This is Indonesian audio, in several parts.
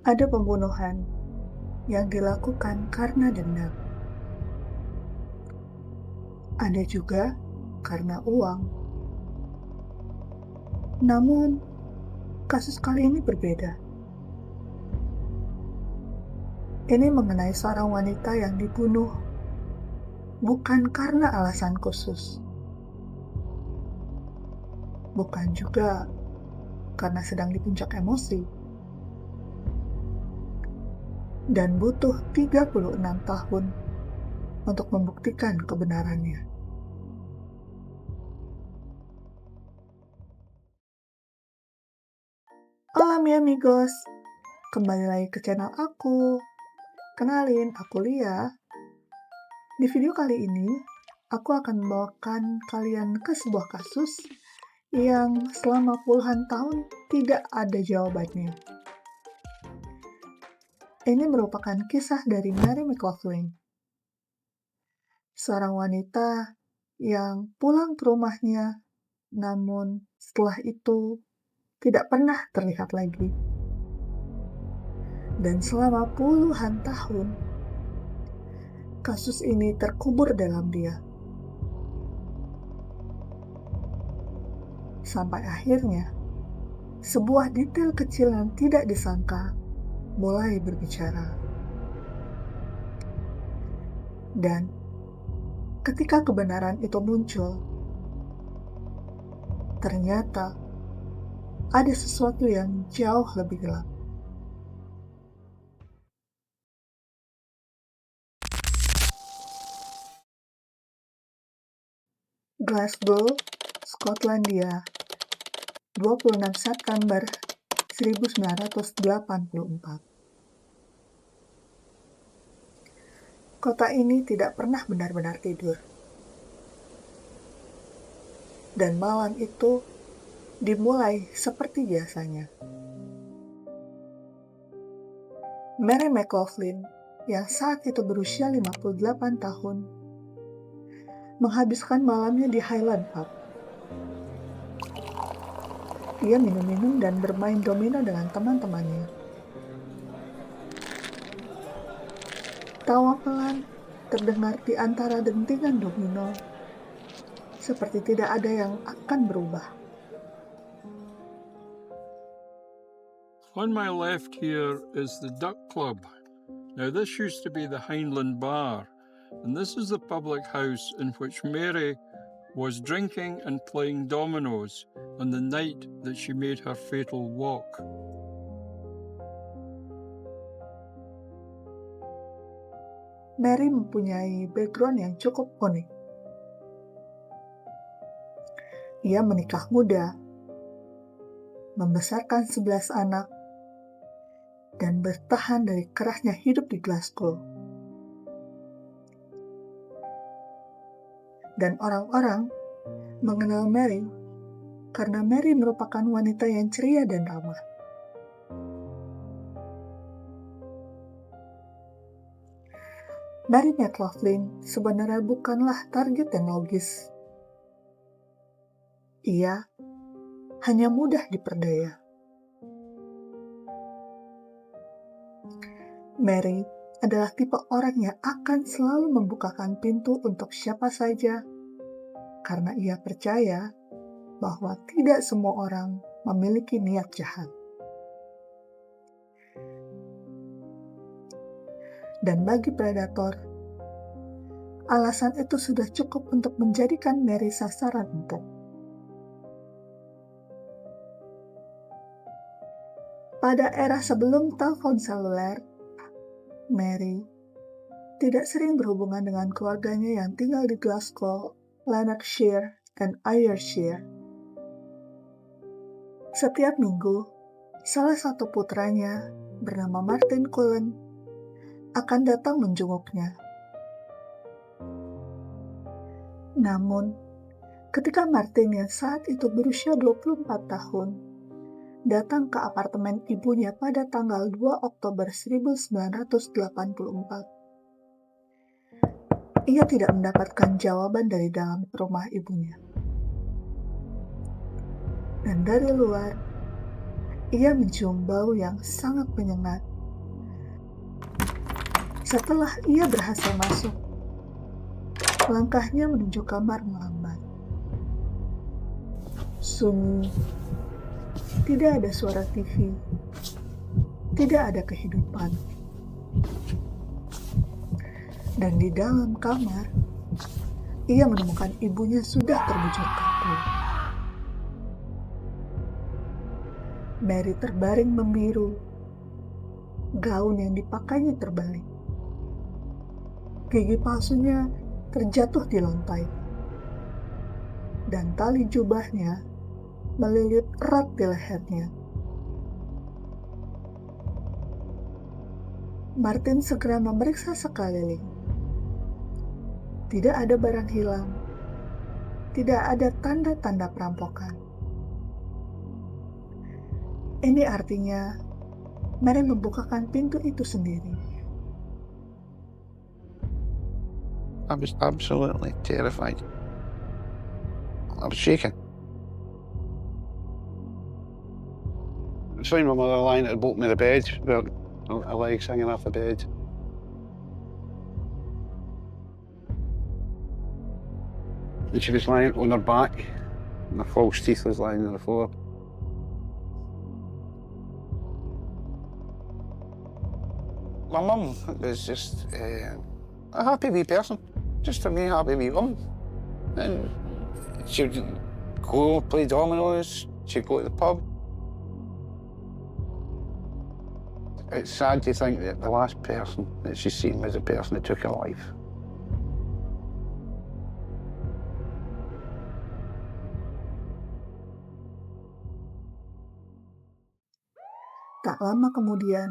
Ada pembunuhan yang dilakukan karena dendam. Ada juga karena uang. Namun, kasus kali ini berbeda. Ini mengenai seorang wanita yang dibunuh bukan karena alasan khusus. Bukan juga karena sedang di puncak emosi. Dan butuh 36 tahun untuk membuktikan kebenarannya. Hola mi amigos, kembali lagi ke channel aku. Kenalin, aku Lia. Di video kali ini, aku akan membawakan kalian ke sebuah kasus yang selama puluhan tahun tidak ada jawabannya. Ini merupakan kisah dari Mary McLaughlin, seorang wanita yang pulang ke rumahnya, namun setelah itu tidak pernah terlihat lagi. Dan selama puluhan tahun, kasus ini terkubur dalam dia. Sampai akhirnya, sebuah detail kecil yang tidak disangka mulai berbicara. Dan ketika kebenaran itu muncul, ternyata ada sesuatu yang jauh lebih gelap. Glasgow, Skotlandia, 26 September 1984. Kota ini tidak pernah benar-benar tidur. Dan malam itu dimulai seperti biasanya. Mary McLaughlin, yang saat itu berusia 58 tahun, menghabiskan malamnya di Highland Pub. Ia minum-minum dan bermain domino dengan teman-temannya. Tawa pelan terdengar di antara dentingan domino, seperti tidak ada yang akan berubah. On my left here is the Duck Club. Now this used to be the Hindland Bar, and this is the public house in which Mary was drinking and playing dominoes on the night that she made her fatal walk. Mary mempunyai background yang cukup unik. Ia menikah muda, membesarkan 11 anak, dan bertahan dari kerasnya hidup di Glasgow. Dan orang-orang mengenal Mary karena Mary merupakan wanita yang ceria dan ramah. Mary McLaughlin sebenarnya bukanlah target yang logis. Ia hanya mudah diperdaya. Mary adalah tipe orang yang akan selalu membukakan pintu untuk siapa saja karena ia percaya bahwa tidak semua orang memiliki niat jahat. Dan bagi predator, alasan itu sudah cukup untuk menjadikan Mary sasaran empuk. Pada era sebelum telepon seluler, Mary tidak sering berhubungan dengan keluarganya yang tinggal di Glasgow, Lanarkshire, dan Ayrshire. Setiap minggu, salah satu putranya bernama Martin Cullen akan datang menjenguknya. Namun, ketika Martin yang saat itu berusia 24 tahun datang ke apartemen ibunya pada tanggal 2 Oktober 1984, ia tidak mendapatkan jawaban dari dalam rumah ibunya. Dan dari luar, ia mencium bau yang sangat menyengat Setelah ia berhasil masuk, langkahnya menuju kamar melambat. Sunyi, tidak ada suara TV, tidak ada kehidupan. Dan di dalam kamar, ia menemukan ibunya sudah terbujur kaku. Mary terbaring membiru, gaun yang dipakainya terbalik. Gigi palsunya terjatuh di lantai, dan tali jubahnya melilit erat di lehernya. Martin segera memeriksa sekeliling. Tidak ada barang hilang, tidak ada tanda-tanda perampokan. Ini artinya Mary membukakan pintu itu sendiri. I was absolutely terrified. I was shaking. I found my mother lying at the bottom of the bed, with her legs hanging off the bed. And she was lying on her back, and her false teeth was lying on the floor. My mum was just a happy wee person, just a wee happy wee woman. And she'd go play dominoes, she'd go to the pub. It's sad to think that the last person that she's seen was the person that took her life. Tak lama kemudian,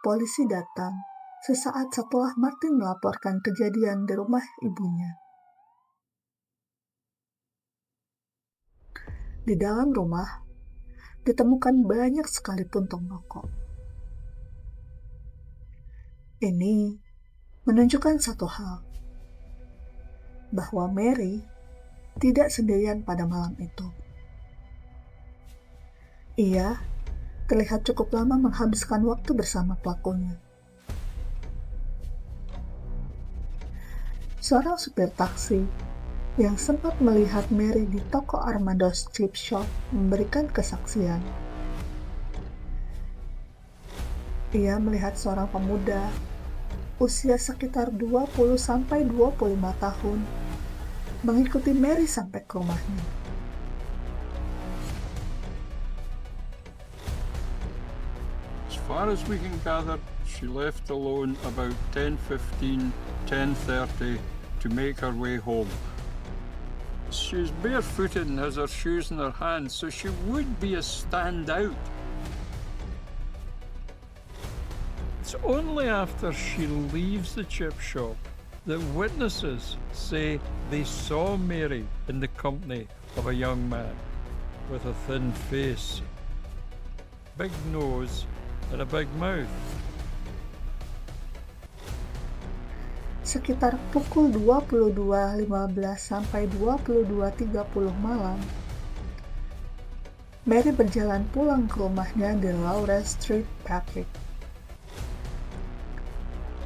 polisi datang sesaat setelah Martin melaporkan kejadian di rumah ibunya. Di dalam rumah, ditemukan banyak sekali puntung rokok. Ini menunjukkan satu hal, bahwa Mary tidak sendirian pada malam itu. Ia terlihat cukup lama menghabiskan waktu bersama pelakunya. Seorang supir taksi yang sempat melihat Mary di toko Armando's Chip Shop memberikan kesaksian. Ia melihat seorang pemuda usia sekitar 20-25 tahun mengikuti Mary sampai ke rumahnya. As far as we can gather, she left alone about 10:15, 10:30 to make her way home. She's barefooted and has her shoes in her hands, so she would be a standout. It's only after she leaves the chip shop that witnesses say they saw Mary in the company of a young man with a thin face, big nose, and a big mouth. Sekitar pukul 22.15 sampai 22.30 malam, Mary berjalan pulang ke rumahnya di Lawrence Street, Patrick.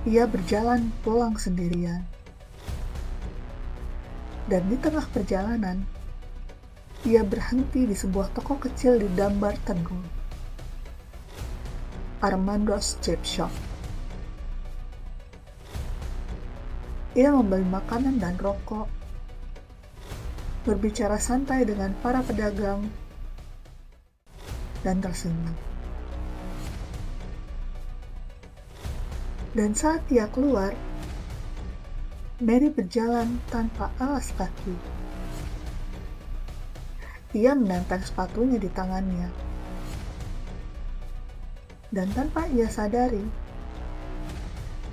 Ia berjalan pulang sendirian. Dan di tengah perjalanan, ia berhenti di sebuah toko kecil di Dumbarton Road, Armando's Chip Shop. Ia membeli makanan dan rokok, berbicara santai dengan para pedagang, dan tersenyum. Dan saat ia keluar, Mary berjalan tanpa alas kaki. Ia menenteng sepatunya di tangannya. Dan tanpa ia sadari,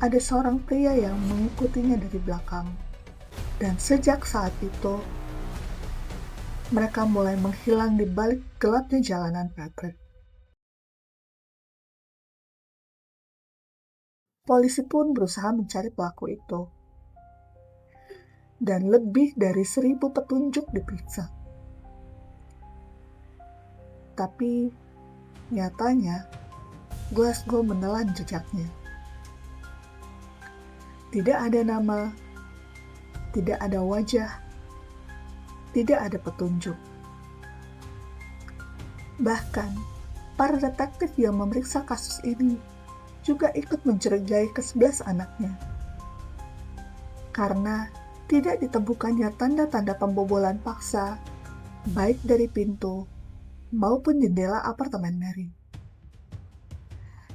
ada seorang pria yang mengikutinya dari belakang. Dan sejak saat itu, mereka mulai menghilang di balik gelapnya jalanan Patrick. Polisi pun berusaha mencari pelaku itu. Dan lebih dari 1.000 petunjuk diperiksa. Tapi, nyatanya, Glasgow menelan jejaknya. Tidak ada nama, tidak ada wajah, tidak ada petunjuk. Bahkan, para detektif yang memeriksa kasus ini juga ikut mencurigai ke-11 anaknya. Karena tidak ditemukannya tanda-tanda pembobolan paksa, baik dari pintu maupun jendela apartemen Mary.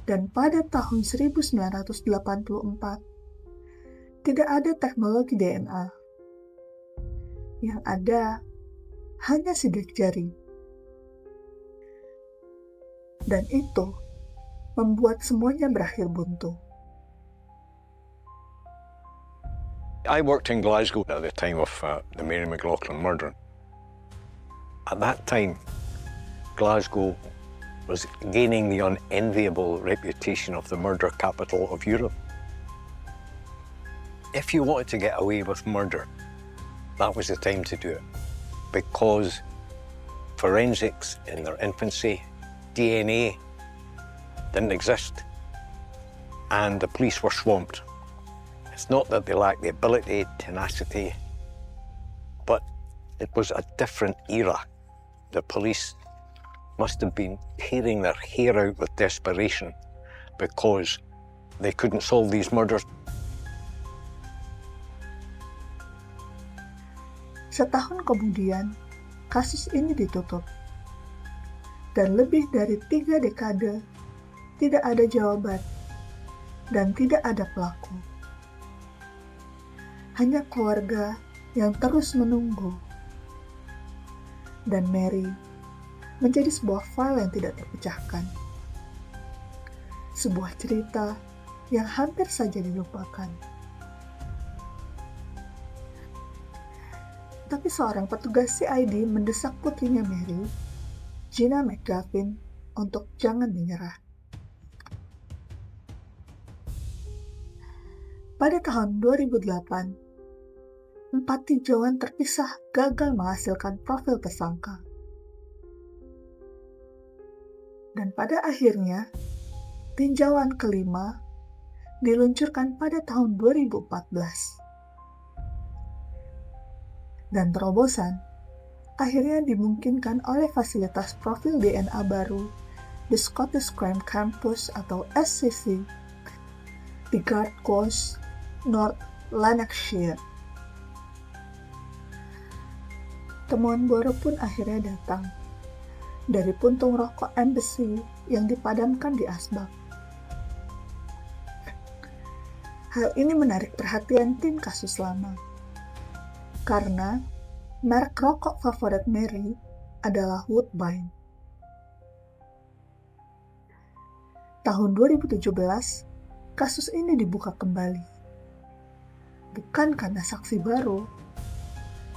Dan pada tahun 1984, tidak ada teknologi DNA. Yang ada hanya sidik jari. Dan itu membuat semuanya berakhir buntu. I worked in Glasgow at the time of the Mary McLaughlin murder. At that time, Glasgow was gaining the unenviable reputation of the murder capital of Europe. If you wanted to get away with murder, that was the time to do it, because forensics in their infancy, DNA didn't exist, and the police were swamped. It's not that they lacked the ability, tenacity, but it was a different era. The police must have been tearing their hair out with desperation because they couldn't solve these murders. Setahun kemudian, kasus ini ditutup. Dan lebih dari 3 dekade, tidak ada jawaban dan tidak ada pelaku. Hanya keluarga yang terus menunggu. Dan Mary menjadi sebuah file yang tidak terpecahkan. Sebuah cerita yang hampir saja dilupakan. Tapi seorang petugas CID mendesak putrinya Mary, Gina McGavin, untuk jangan menyerah. Pada tahun 2008, 4 tinjauan terpisah gagal menghasilkan profil tersangka. Dan pada akhirnya, tinjauan kelima diluncurkan pada tahun 2014. Dan terobosan akhirnya dimungkinkan oleh fasilitas profil DNA baru di Scottish Crime Campus atau SCC di Guard Coast, North Lanarkshire. Temuan baru pun akhirnya datang dari puntung rokok Embassy yang dipadamkan di asbak. Hal ini menarik perhatian tim kasus lama, karena merek rokok favorit Mary adalah Woodbine. Tahun 2017, kasus ini dibuka kembali. Bukan karena saksi baru,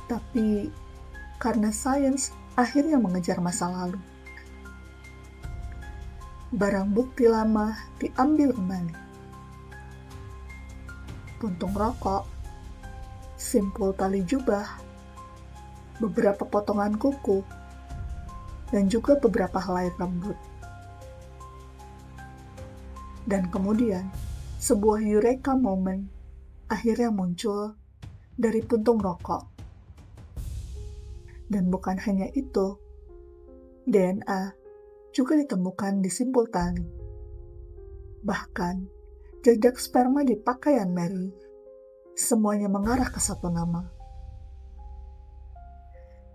tapi karena sains akhirnya mengejar masa lalu. Barang bukti lama diambil kembali. Puntung rokok, simpul tali jubah, beberapa potongan kuku, dan juga beberapa helai rambut. Dan kemudian, sebuah eureka moment akhirnya muncul dari puntung rokok. Dan bukan hanya itu, DNA juga ditemukan di simpul tali. Bahkan, jejak sperma di pakaian Mary semuanya mengarah ke satu nama.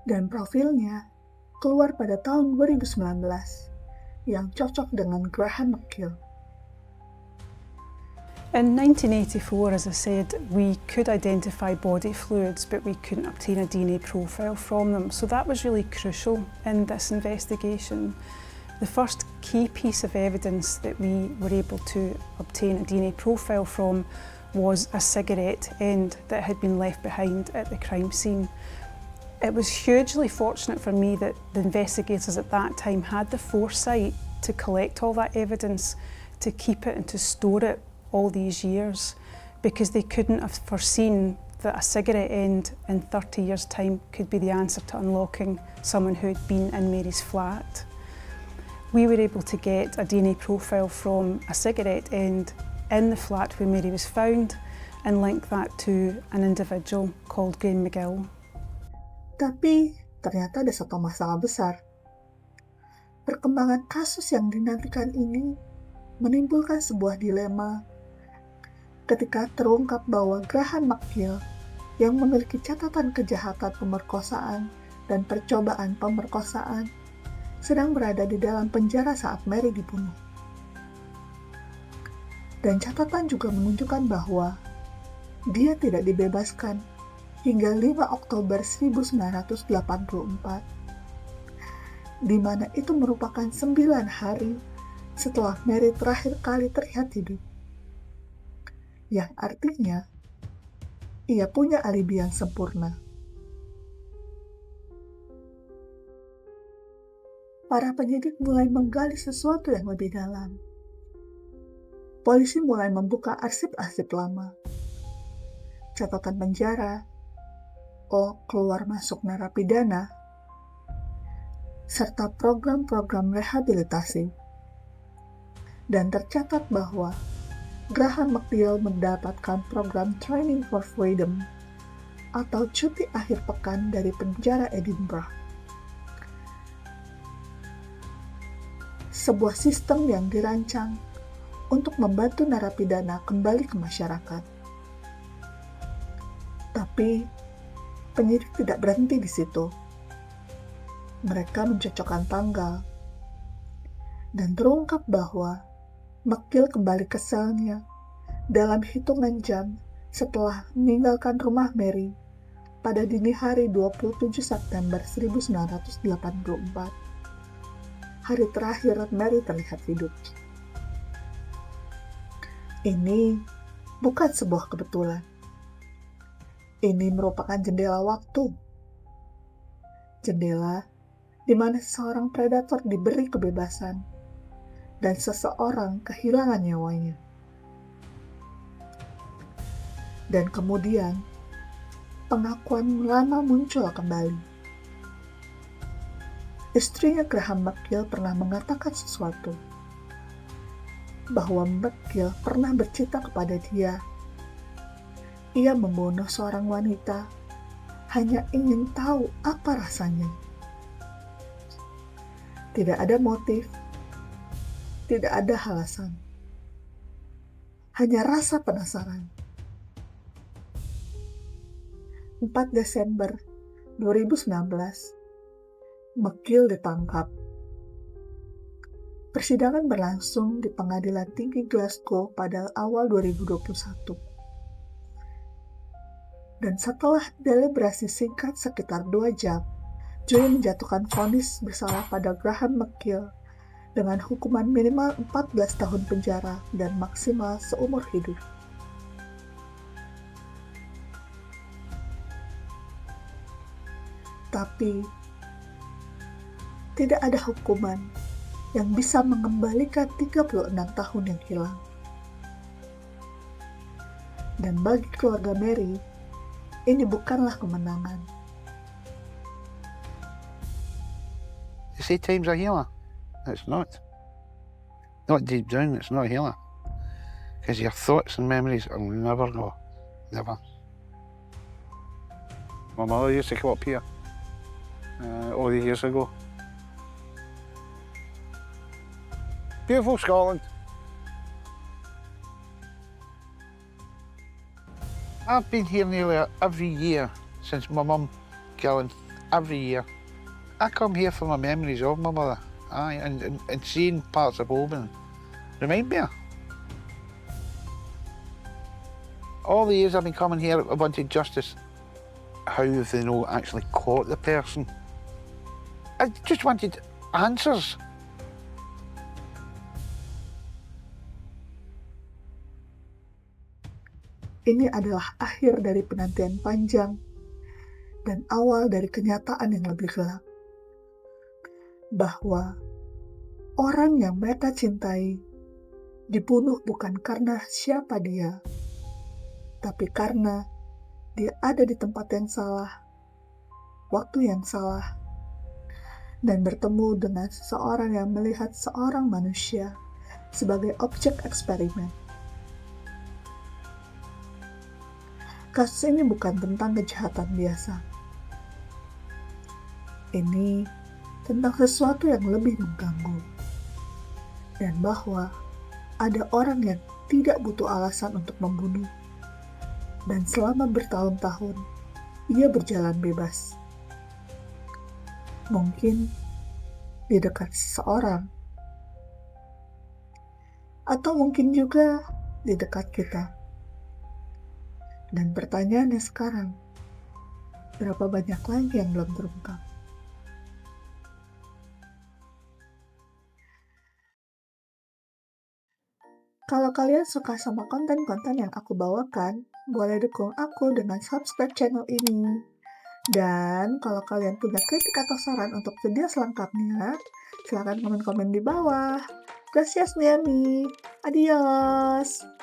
Dan profilnya keluar pada tahun 2019 yang cocok dengan Graham McGill. In 1984, as I said, we could identify body fluids, but we couldn't obtain a DNA profile from them. So that was really crucial in this investigation. The first key piece of evidence that we were able to obtain a DNA profile from was a cigarette end that had been left behind at the crime scene. It was hugely fortunate for me that the investigators at that time had the foresight to collect all that evidence, to keep it and to store it all these years, because they couldn't have foreseen that a cigarette end in 30 years' time could be the answer to unlocking someone who had been in Mary's flat. We were able to get a DNA profile from a cigarette end in the flat where Mary was found, and link that to an individual called Graham McGill. Tapi ternyata ada satu masalah besar. Perkembangan kasus yang dinantikan ini menimbulkan sebuah dilema ketika terungkap bahwa Graham McGill yang memiliki catatan kejahatan pemerkosaan dan percobaan pemerkosaan sedang berada di dalam penjara saat Mary dibunuh. Dan catatan juga menunjukkan bahwa dia tidak dibebaskan hingga 5 Oktober 1984, di mana itu merupakan 9 hari setelah Mary terakhir kali terlihat hidup. Yang artinya, ia punya alibi yang sempurna. Para penyidik mulai menggali sesuatu yang lebih dalam. Polisi mulai membuka arsip-arsip lama. Catatan penjara, keluar masuk narapidana, serta program-program rehabilitasi. Dan tercatat bahwa Graham McGill mendapatkan program Training for Freedom atau cuti akhir pekan dari penjara Edinburgh. Sebuah sistem yang dirancang untuk membantu narapidana kembali ke masyarakat. Tapi, penyidik tidak berhenti di situ. Mereka mencocokkan tanggal, dan terungkap bahwa McGill kembali ke selnya dalam hitungan jam setelah meninggalkan rumah Mary pada dini hari 27 September 1984. Hari terakhir Mary terlihat hidup. Ini bukan sebuah kebetulan. Ini merupakan jendela waktu. Jendela di mana seorang predator diberi kebebasan dan seseorang kehilangan nyawanya. Dan kemudian, pengakuan lama muncul kembali. Istrinya Graham McGill pernah mengatakan sesuatu, bahwa McGill pernah bercerita kepada dia. Ia membunuh seorang wanita hanya ingin tahu apa rasanya. Tidak ada motif, tidak ada alasan. Hanya rasa penasaran. 4 Desember 2019, McGill ditangkap. Persidangan berlangsung di Pengadilan Tinggi Glasgow pada awal 2021. Dan setelah deliberasi singkat sekitar 2 jam, juri menjatuhkan vonis bersalah pada Graham McGill dengan hukuman minimal 14 tahun penjara dan maksimal seumur hidup. Tapi, tidak ada hukuman yang bisa mengembalikan 36 tahun yang hilang. Dan bagi keluarga Mary, ini bukanlah kemenangan. You say time's a healer? It's not. Not deep down, it's not a healer. Because your thoughts and memories will never go. Never. My mother used to come up here all the years ago. Beautiful Scotland. I've been here nearly every year since my mum killing. Every year. I come here for my memories of my mother. Aye, and seeing parts of Oban remind me of her. All the years I've been coming here, I wanted justice. How have they not actually caught the person? I just wanted answers. Ini adalah akhir dari penantian panjang dan awal dari kenyataan yang lebih gelap. Bahwa orang yang mereka cintai dibunuh bukan karena siapa dia, tapi karena dia ada di tempat yang salah, waktu yang salah, dan bertemu dengan seseorang yang melihat seorang manusia sebagai objek eksperimen. Kasus ini bukan tentang kejahatan biasa. Ini tentang sesuatu yang lebih mengganggu. Dan bahwa ada orang yang tidak butuh alasan untuk membunuh. Dan selama bertahun-tahun, ia berjalan bebas. Mungkin di dekat seseorang. Atau mungkin juga di dekat kita. Dan pertanyaannya sekarang, berapa banyak lagi yang belum terungkap? Kalau kalian suka sama konten-konten yang aku bawakan, boleh dukung aku dengan subscribe channel ini. Dan kalau kalian punya kritik atau saran untuk video selengkapnya, silakan komen-komen di bawah. Gracias, Miami. Adios.